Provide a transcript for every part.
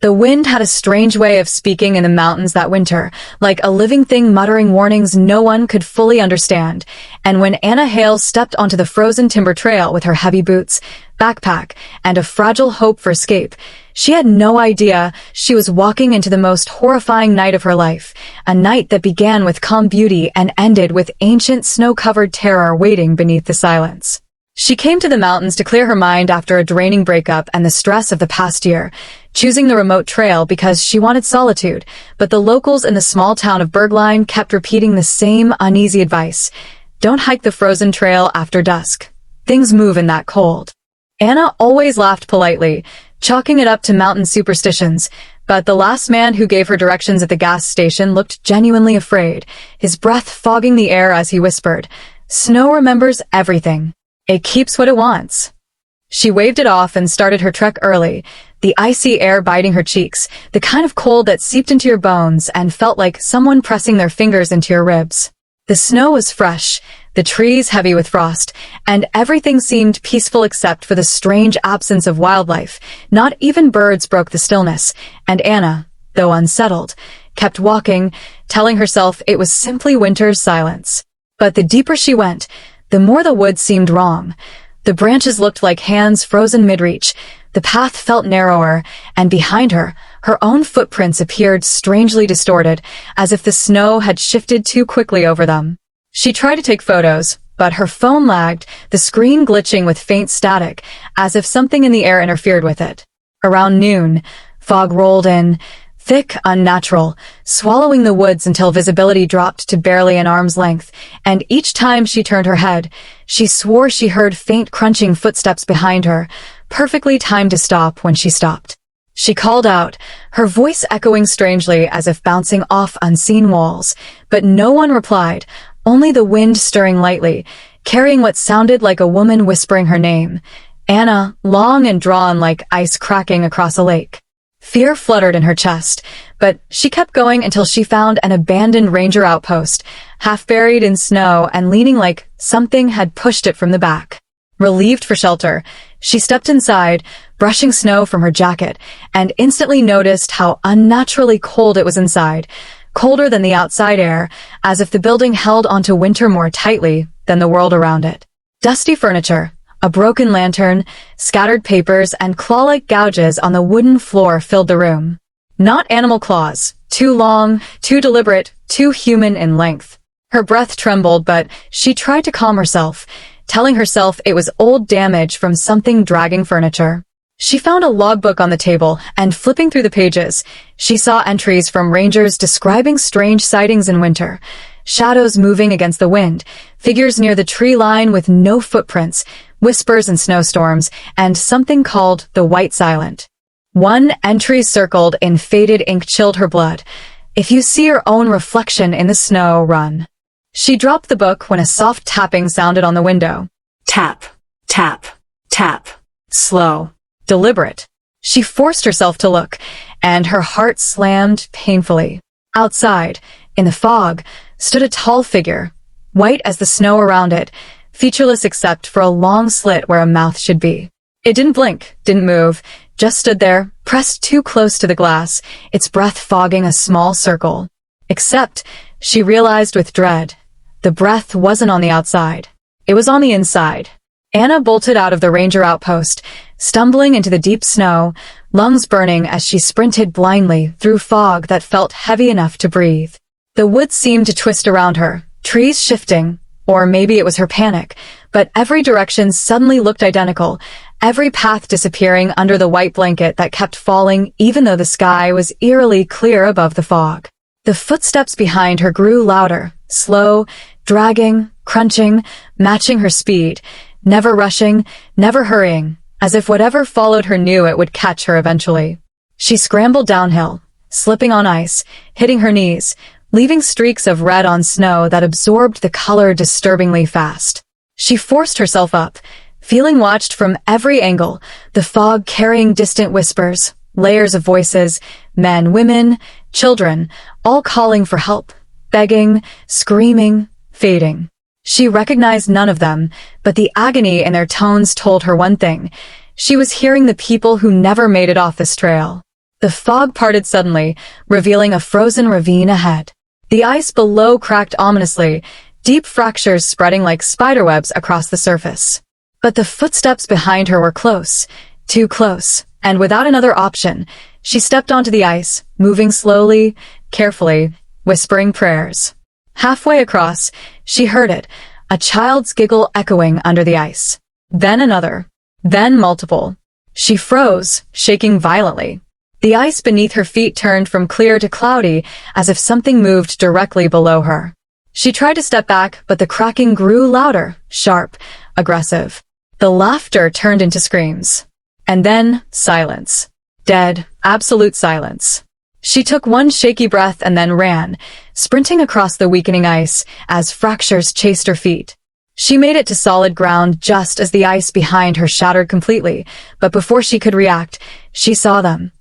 The wind had a strange way of speaking in the mountains that winter, like a living thing muttering warnings no one could fully understand. And when Anna Hale stepped onto the frozen timber trail with her heavy boots, backpack, and a fragile hope for escape, she had no idea she was walking into the most horrifying night of her life, a night that began with calm beauty and ended with ancient snow-covered terror waiting beneath the silence. She came to the mountains to clear her mind after a draining breakup and the stress of the past year, choosing the remote trail because she wanted solitude, but the locals in the small town of Bergline kept repeating the same uneasy advice. Don't hike the frozen trail after dusk. Things move in that cold. Anna always laughed politely, chalking it up to mountain superstitions, but the last man who gave her directions at the gas station looked genuinely afraid, his breath fogging the air as he whispered, "Snow remembers everything. It keeps what it wants." She waved it off and started her trek early, the icy air biting her cheeks, the kind of cold that seeped into your bones and felt like someone pressing their fingers into your ribs. The snow was fresh, the trees heavy with frost, and everything seemed peaceful except for the strange absence of wildlife. Not even birds broke the stillness, and Anna, though unsettled, kept walking, telling herself it was simply winter's silence. But the deeper she went, the more the woods seemed wrong. The branches looked like hands frozen mid-reach. The path felt narrower, and behind her, her own footprints appeared strangely distorted, as if the snow had shifted too quickly over them. She tried to take photos, but her phone lagged, the screen glitching with faint static, as if something in the air interfered with it. Around noon, fog rolled in, thick, unnatural, swallowing the woods until visibility dropped to barely an arm's length, and each time she turned her head, she swore she heard faint crunching footsteps behind her, perfectly timed to stop when she stopped. She called out, her voice echoing strangely as if bouncing off unseen walls, but no one replied, only the wind stirring lightly, carrying what sounded like a woman whispering her name. Anna, long and drawn like ice cracking across a lake. Fear fluttered in her chest, but she kept going until she found an abandoned ranger outpost, half buried in snow and leaning like something had pushed it from the back. Relieved for shelter, she stepped inside, brushing snow from her jacket, and instantly noticed how unnaturally cold it was inside, colder than the outside air, as if the building held onto winter more tightly than the world around it. Dusty furniture, a broken lantern, scattered papers, and claw-like gouges on the wooden floor filled the room. Not animal claws, too long, too deliberate, too human in length. Her breath trembled, but she tried to calm herself, telling herself it was old damage from something dragging furniture. She found a logbook on the table, and flipping through the pages, she saw entries from rangers describing strange sightings in winter. Shadows moving against the wind, figures near the tree line with no footprints, whispers and snowstorms, and something called the White Silent. One entry circled in faded ink chilled her blood. If you see your own reflection in the snow, run. She dropped the book when a soft tapping sounded on the window. Tap, tap, tap. Slow, deliberate. She forced herself to look, and her heart slammed painfully. Outside, in the fog, stood a tall figure, white as the snow around it, featureless except for a long slit where a mouth should be. It didn't blink, didn't move, just stood there, pressed too close to the glass, its breath fogging a small circle. Except, she realized with dread, the breath wasn't on the outside. It was on the inside. Anna bolted out of the ranger outpost, stumbling into the deep snow, lungs burning as she sprinted blindly through fog that felt heavy enough to breathe. The woods seemed to twist around her, trees shifting, or maybe it was her panic, but every direction suddenly looked identical, every path disappearing under the white blanket that kept falling even though the sky was eerily clear above the fog. The footsteps behind her grew louder, slow, dragging, crunching, matching her speed, never rushing, never hurrying, as if whatever followed her knew it would catch her eventually. She scrambled downhill, slipping on ice, hitting her knees, leaving streaks of red on snow that absorbed the color disturbingly fast. She forced herself up, feeling watched from every angle, the fog carrying distant whispers, layers of voices, men, women, children, all calling for help, begging, screaming, fading. She recognized none of them, but the agony in their tones told her one thing. She was hearing the people who never made it off this trail. The fog parted suddenly, revealing a frozen ravine ahead. The ice below cracked ominously, deep fractures spreading like spiderwebs across the surface. But the footsteps behind her were close, too close, and without another option, she stepped onto the ice, moving slowly, carefully, whispering prayers. Halfway across, she heard it, a child's giggle echoing under the ice. Then another. Then multiple. She froze, shaking violently. The ice beneath her feet turned from clear to cloudy, as if something moved directly below her. She tried to step back, but the cracking grew louder, sharp, aggressive. The laughter turned into screams. And then, silence. Dead, absolute silence. She took one shaky breath and then ran, sprinting across the weakening ice as fractures chased her feet. She made it to solid ground just as the ice behind her shattered completely, but before she could react, she saw them.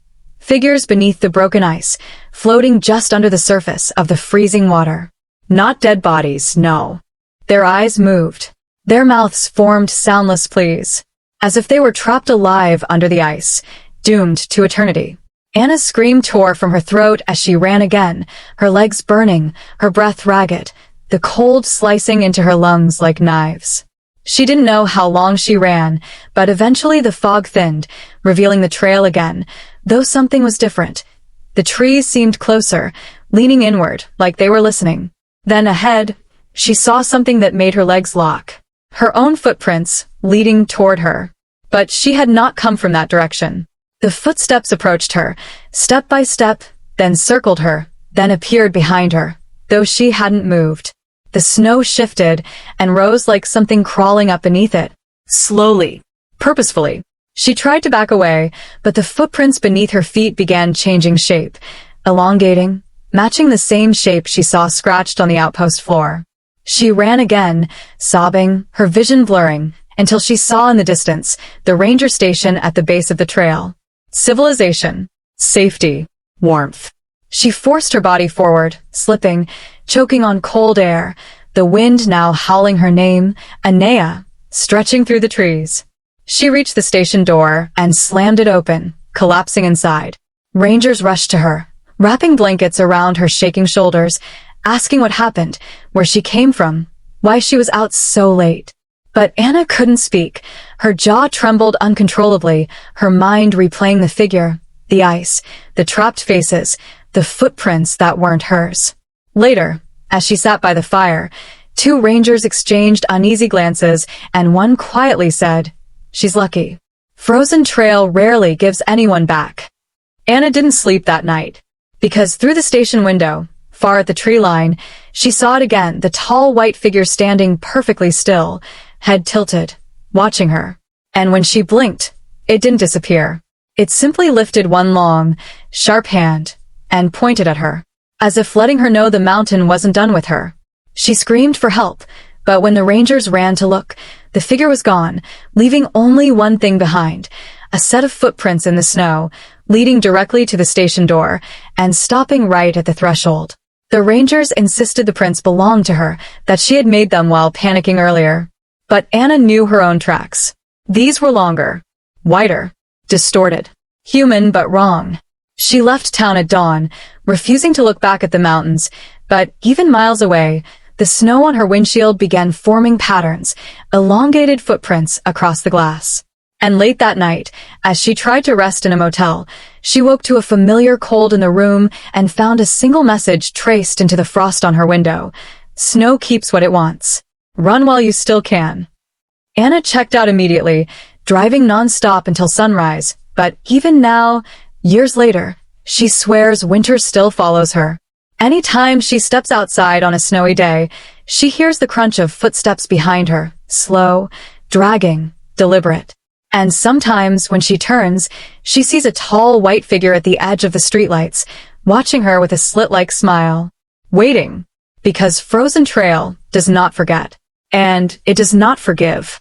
Figures beneath the broken ice, floating just under the surface of the freezing water. Not dead bodies, no. Their eyes moved. Their mouths formed soundless pleas, as if they were trapped alive under the ice, doomed to eternity. Anna's scream tore from her throat as she ran again, her legs burning, her breath ragged, the cold slicing into her lungs like knives. She didn't know how long she ran, but eventually the fog thinned, revealing the trail again, though something was different. The trees seemed closer, leaning inward, like they were listening. Then ahead, she saw something that made her legs lock. Her own footprints, leading toward her. But she had not come from that direction. The footsteps approached her, step by step, then circled her, then appeared behind her, though she hadn't moved. The snow shifted and rose like something crawling up beneath it. Slowly, purposefully. She tried to back away, but the footprints beneath her feet began changing shape, elongating, matching the same shape she saw scratched on the outpost floor. She ran again, sobbing, her vision blurring, until she saw in the distance the ranger station at the base of the trail. Civilization, safety, warmth. She forced her body forward, slipping, choking on cold air, the wind now howling her name, Anna, stretching through the trees. She reached the station door and slammed it open, collapsing inside. Rangers rushed to her, wrapping blankets around her shaking shoulders, asking what happened, where she came from, why she was out so late. But Anna couldn't speak. Her jaw trembled uncontrollably, her mind replaying the figure, the ice, the trapped faces, the footprints that weren't hers. Later, as she sat by the fire, two rangers exchanged uneasy glances, and one quietly said, "She's lucky. Frozen Trail rarely gives anyone back." Anna didn't sleep that night, because through the station window, far at the tree line, she saw it again, the tall white figure standing perfectly still, head tilted, watching her. And when she blinked, it didn't disappear. It simply lifted one long, sharp hand and pointed at her, as if letting her know the mountain wasn't done with her. She screamed for help, but when the rangers ran to look, the figure was gone, leaving only one thing behind, a set of footprints in the snow, leading directly to the station door and stopping right at the threshold. The rangers insisted the prints belonged to her, that she had made them while panicking earlier. But Anna knew her own tracks. These were longer, wider, distorted, human but wrong. She left town at dawn, refusing to look back at the mountains, but even miles away, the snow on her windshield began forming patterns, elongated footprints across the glass. And late that night, as she tried to rest in a motel, she woke to a familiar cold in the room and found a single message traced into the frost on her window. "Snow keeps what it wants. Run while you still can." Anna checked out immediately, driving non-stop until sunrise, but even now, years later, she swears winter still follows her. Anytime she steps outside on a snowy day, she hears the crunch of footsteps behind her, slow, dragging, deliberate. And sometimes, when she turns, she sees a tall white figure at the edge of the streetlights, watching her with a slit-like smile. Waiting. Because Frozen Trail does not forget. And it does not forgive.